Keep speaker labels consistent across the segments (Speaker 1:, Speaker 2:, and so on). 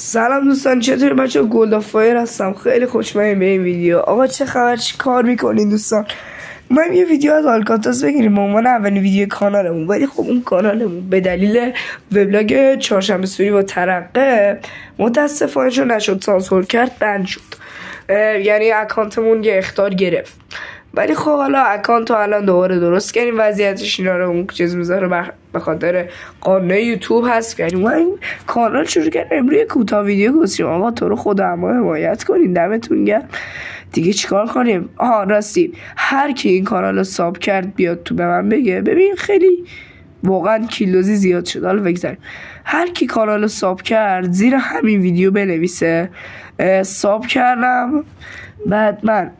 Speaker 1: سلام دوستان، چطوری بچه؟ گلدافایر هستم. خیلی خوشمزه به این ویدیو. آقا چه خبر؟ چی کار میکنین دوستان؟ ما یه ویدیو از آلکاتراز بگیریم به عنوان اولین ویدیو کانالمون، ولی خب اون کانالمون به دلیل وبلاگ چهارشنبه سوری با ترقه متاسفانه چون نشد سانسور کرد بند شد. یعنی اکانتمون یه اخطار گرفت. ولی خب حالا اکانت رو الان دوباره درست کردیم. وضعیتش اینا رو اون چیز میذاره به خاطر قانون یوتیوب هست. یعنی ما این کانال شروع کردیم امروز کوتاه ویدیو گذاشتیم. آقا تو رو خدا اما حمایت کنین، دمتون گرم. دیگه چیکار کنیم؟ راستی هر کی این کانال رو ساب کرد بیاد تو به من بگه. ببین خیلی واقعا کیلوزی زیاد شد. حالا بگذاریم هر کی کانال رو ساب کرد زیر همین ویدیو بنویسه ساب کردم، بعد من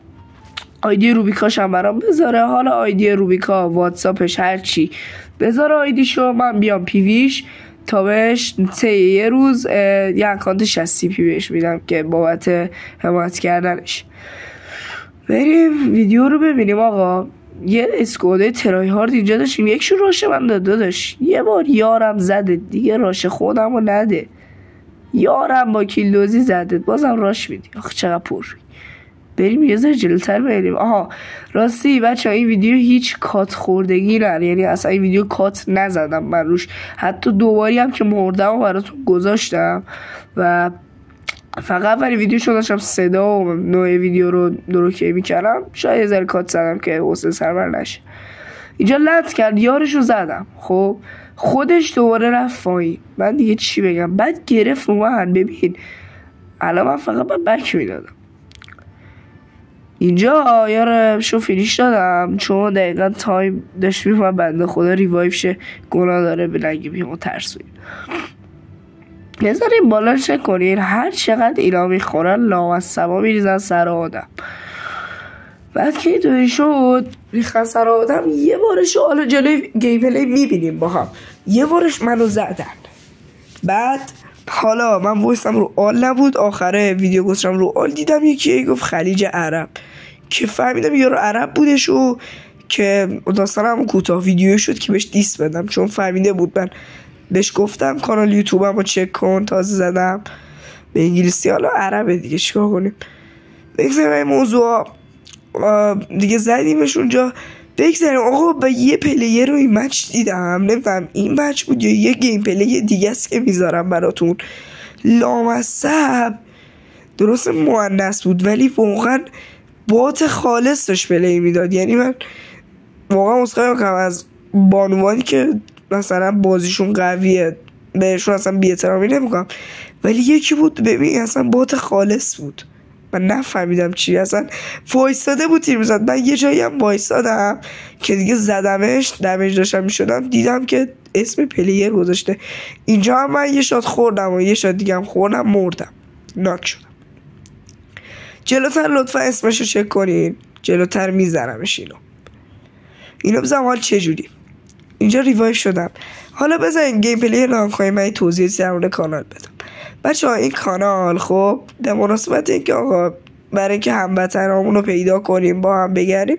Speaker 1: آیدی روبیکاش هم برام بذاره. حالا آیدی روبیکا، واتساپش، هر چی بذاره آیدیشو، من بیام پیویش تا بهش یه روز یه اکانت 60 پی بهش میدم که بابت حمایت کردنش. بریم ویدیو رو ببینیم. آقا یه اسکوده ترای هارد اینجا داشتیم، یکشون راشه من داداش یه بار یارم زده دیگه، راش خودم رو نده. یارم با کیلوزی زده بازم راش میدی. آخه چقدر پر. بریم یه ذره جلوتر بریم. راستی بچه این ویدیو هیچ کات خوردگی نه، یعنی اصلا این ویدیو کات نزدم من روش. حتی دوباری هم که مردم و براتون گذاشتم و فقط ولی ویدیو شو داشتم صدا و نوع ویدیو رو درست میکردم. شاید یه ذره کات زدم که حوصله سربر نشه. اینجا لط کرد، یارشو زدم. خب خودش دوباره رفت پایین. من دیگه چی بگم؟ بعد گرفت رو من. ببین الان من فقط بک میدادم. اینجا یارشو فینیش دادم چون دقیقا تایم داشت میفهم بنده خدا ریوایو شه، گناه داره به لنگی بیمو ترسوی. نذاریم بالا چک کنین. هر چقدر اینا میخورن لامصبا میریزن سر آدم. بعد که اینطوری شد ریختن سر آدم. یه بارش حالا جلوی گیم پلی میبینیم با هم. یه بارش منو زدن. بعد حالا من وایسم رو آل نبود، آخره ویدیو گذاشتم رو آل دیدم یکی گفت خلیج عرب که فهمیدم یارو عرب بودش و که داستانم کوتاه ویدیو شد که بهش دیس بدم چون فهمیده بود. من بهش گفتم کانال یوتیوبم رو چک کن، تازه زدم به انگلیسی، حالا عربه دیگه چیکار کنیم. بگذاریم این موضوع دیگه زدیمش اونجا. بگذاریم آقا با یه پلیر رو این مچ دیدم، نمیدونم این مچ بود یا یه گیم پلی دیگه است که میذارم براتون. لامصب درست مؤنث بود ولی واقعا بات خالص داشت پلی میداد. یعنی من واقعا عذرخواهی میکنم از بانوانی که مثلا بازیشون قویه، بهشون اصلا بی‌احترامی نمیکنم، ولی یکی بود ببین اصلا بات خالص بود. من نفهمیدم چی اصلا وایستاده بود تیر میزد. من یه جایی هم وایستادم که دیگه زدمش، دمیج داشتم میشدم، دیدم که اسم پلیر گذاشته. اینجا هم من یه شات خوردم و یه شات دیگه هم خوردم، مردم، ناک شدم. جلوتر لطفا اسمشو چک کنین، جلوتر میزنمش. اینو بزنم حال چجوری. اینجا ریوایو شدم. حالا بزنین گیم پلی ران کنیم، من توضیح در مورد کانال بدم. بچه‌ها این کانال خب در مناسبت اینکه آقا برای اینکه هموطنامون رو پیدا کنیم با هم بگردیم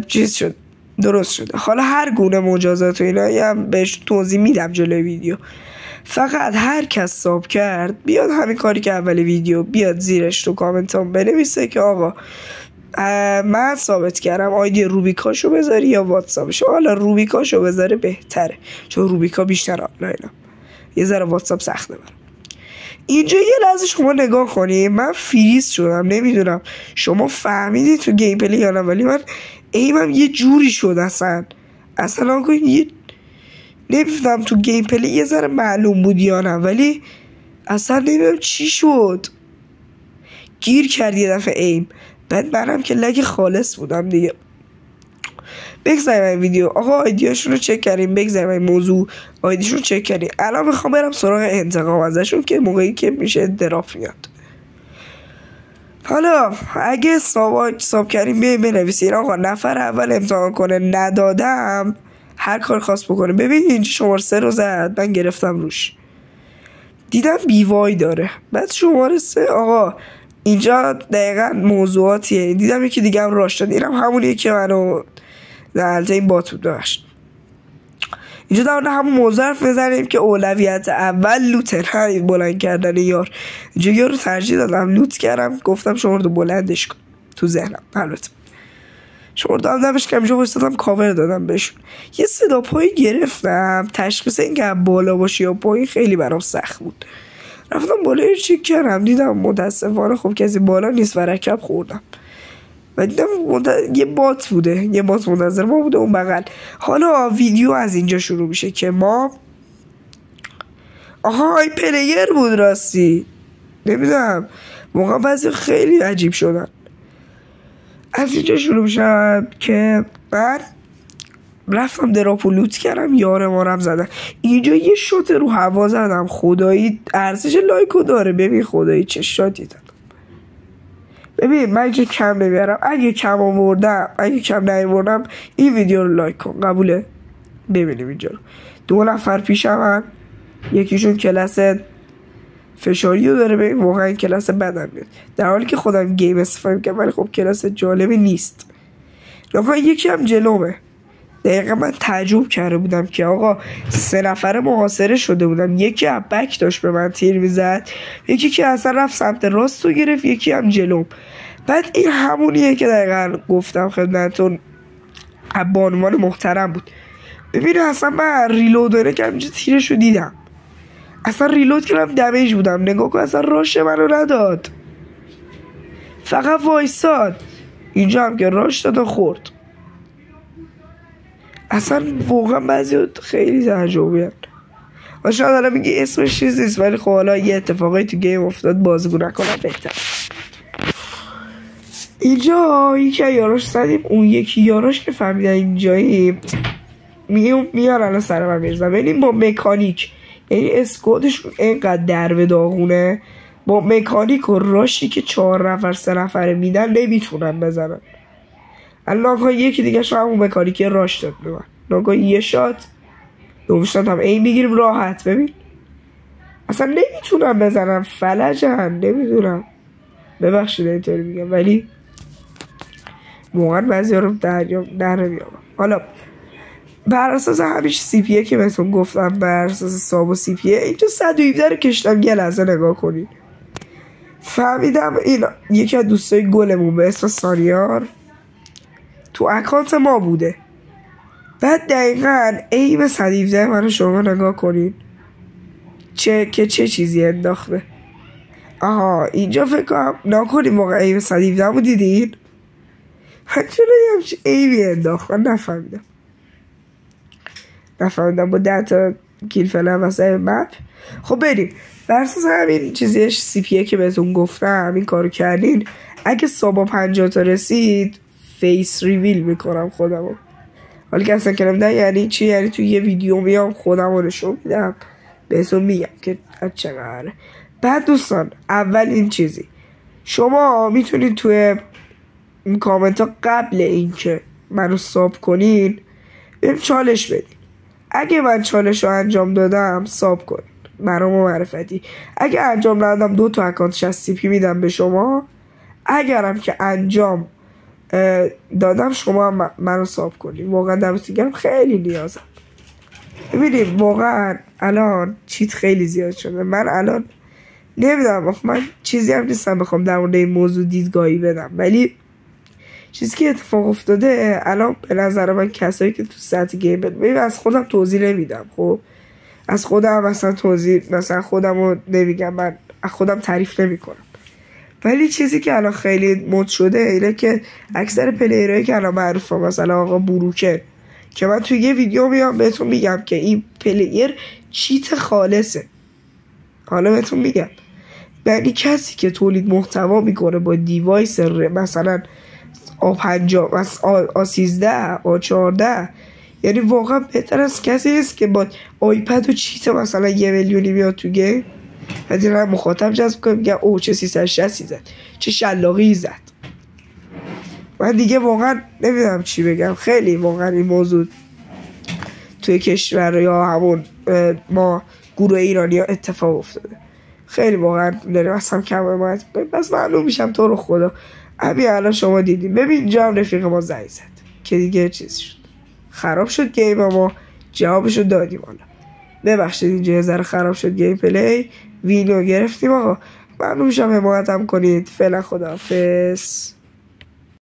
Speaker 1: چیز شد، درست شده. حالا هر گونه مجازات و اینا هم بهش توضیح میدم جلوی ویدیو. فقط هر کس ساب کرد بیاد همین کاری که اول ویدیو بیاد زیرش تو کامنت هم بنویسه که آقا من ثابت کردم. آیدی روبیکاشو بذاری یا واتساپشو. حالا روبیکاشو بذاره بهتره چون روبیکا بیشتر آنلاینم، یه ذره واتساپ سخته برام. اینجا یه لحظه شما نگاه کنید، من فریز شدم. نمیدونم شما فهمیدید تو گیم پلی یا نه، ولی من ایمم یه جوری شد اصلا یه نمیدونم تو گیم پلی یه ذره معلوم بود یا نه، ولی اصلا نمیدونم چی شد، گیر کرد یه دفعه ایم. بعد منم که لگ خالص بودم دیگه. بگذاریم این ویدیو. آقا آیدیاشون رو چک کردیم، بگذاریم این موضوع آیدیشون رو چک کردیم. الان میخوام برم سراغ انتقام ازشون که موقعی که میشه دراپ میاد. حالا اگه ساب کردیم بیایم بنویسین آقا نفر اول امتحان کنه، ندادم هر کار خواست بکنه. ببین اینجا شماره 3 رو زد، من گرفتم روش، دیدم بیوای داره. بعد شماره 3 آقا اینجا دقیقا موضوعاتیه. دیدم یکی دیگه هم راش داد، اینم همونیه که منو در حالت این بات بود داشت. اینجا در مورد همون موضوع حرف بزنیم که اولویت اول لوته، نه بلند کردن یار. اینجا یار رو ترجیح دادم لوت کردم، گفتم شما رو بلندش کن تو ذهنم. البته شما دادم نمش که اینجا واسطم کاور دادم بهشون. یه صدا پایی گرفتم، تشخیص این که بالا باشه یا پایین خیلی برام سخت بود. رفتم بالا رو چک کردم، دیدم متاسفانه خب کسی بالا نیست و رکب خوردم و دیدم یه بات بوده، یه بات منتظر ما بوده اون بغل. حالا ویدیو از اینجا شروع میشه که ما این پلیر بود راستی، نمیدونم واقعا بعضی خیلی عجیب شدن. از اینجا شروع میشه که من رفتم دراپو لوت کردم، یار مارم زدن. اینجا یه شات رو هوا زدم، خدایی ارزش لایکو داره. ببین خدایی چه شاتی دادم. ببین من اینجا کم نمیارم، اگه کم آوردم اگه کم نیاوردم این ویدیو رو لایک کن، قبوله؟ ببینیم اینجا رو 2 نفر پیشم، یکیشون کلاس فشاری رو داره. ببین واقعا کلاس بدم میاد در حالی که خودم گیم استفاده میکنم، ولی خب کلاس جالبی نیست. نگاه یکی هم جلومه. دقیقا من تعجب کرده بودم که آقا 3 نفره محاصره شده بودم، یکی از بک داشت به من تیر میزد، یکی که اصلا رفت سمت راست رو گرفت، یکی هم جلوم. بعد این همونیه که دقیقا گفتم خدمتتون بانوان محترم بود. ببین اصلا من ریلود که اینجا تیرش رو دیدم، اصلا ریلود کردم دمیج بودم، نگاه کن اصلا راش منو نداد، فقط وایساد. اینجا هم که راش داد و خورد. اصلا واقعا بعضی خیلی تعجبیان و شاید الان میگی اسمش چیز نیست، ولی خب حالا یه اتفاقی تو گیم افتاد بازگو نکنم بهتر. اینجا یکی یاراش زدیم، اون یکی یاراش که فهمیدن اینجایی میان الان سر من میرزن. ولی با مکانیک، یعنی اسکودشون اینقدر در به داغونه، با مکانیک و راشی که 4 نفر 3 نفره میدن نمیتونن بزنن. الان یکی دیگه شو همون مکانیکی راش داد به من، ناگاه یه شات دومشتات هم این میگیریم راحت. ببین اصلا نمیتونم بزنم، فلجن، نمیدونم، ببخشید اینطوری میگم، ولی واقعا بعضی ها رو در نمیامم. حالا بر اساس همیشه سی پیه که بهتون گفتم، بر اساس ساب و سی پیه اینجا 117 رو کشتم. یه لحظه نگاه کنید، فهمیدم این یکی از دوستای گلمون به اسم سانیار تو اکانت ما بوده. بعد دقیقا ایم 117 منو شما نگاه کنید چه چیزی انداخته. اینجا فکر کنم نکنیم واقعا ایم 117 رو دیدین. چرا همچه ایمی انداخت؟ من نفهمیدم با 10 تا کیل فعلا واسه مپ. خب بریم بر اساس همین چیزیش سی پیه که بهتون گفتم این کارو کردین. اگه سابا 50 تا رسید فیس ریویل میکنم خودمو. حالا که اصلا کنم نه یعنی چی، یعنی توی یه ویدیو میام خودمو نشون میدم بهتون میگم که چقدره. بعد دوستان اول این چیزی شما میتونید توی این کامنت ها قبل این که منو ساب کنین بهم چالش بدین. اگه من چالش رو انجام دادم ساب کنین برام معرفتی. اگه انجام ندادم 2 تا اکانت 60 پی میدم به شما. اگرم که انجام دادم شما منو ساب کنین. واقعا دمتون گرم، خیلی نیازم. ببینید واقعا الان چیت خیلی زیاد شده. من الان نمیدونم، من چیزی هم نیستم بخوام در مورد این موضوع دیدگاهی بدم، ولی چیزی که اتفاق افتاده الان به نظر من کسایی که تو سطح گیم ببین از خودم توضیح نمیدم. خب از خودم مثلا توضیح مثلا خودم رو نمیگم، من از خودم تعریف نمی کنم، ولی چیزی که الان خیلی مد شده اینه که اکثر پلیرهایی که الان معروفه مثلا آقا بروکن که من توی یه ویدیو میام بهتون میگم که این پلیر چیت خالصه. حالا بهتون میگم یعنی کسی که تولید محتوا میکنه با دیوایس مثلا A50 A13 A14 یعنی واقعا بهتر از کسی نیست که با آیپد و چیت مثلا 1 میلیونی میاد تو گیم و دیگه مخاطب جذب کنه میگه او چه 360 زد، چه شلاقی زد. من دیگه واقعا نمیدونم چی بگم. خیلی واقعا این موضوع توی کشور یا همون ما گروه ایرانی ها اتفاق افتاده. خیلی واقعا داریم اصلا کم حمایت بس معلوم میشم تو رو خدا. همین الان شما دیدیم. ببین اینجا هم رفیق ما زنگ زد که دیگه چیز شد، خراب شد گیم ما. جوابشو دادیم. حالا ببخشید اینجا یه ذره خراب شد گیم پلی. وینو گرفتیم آقا. ممنون میشم حمایتم کنید. فعلا خداحافظ.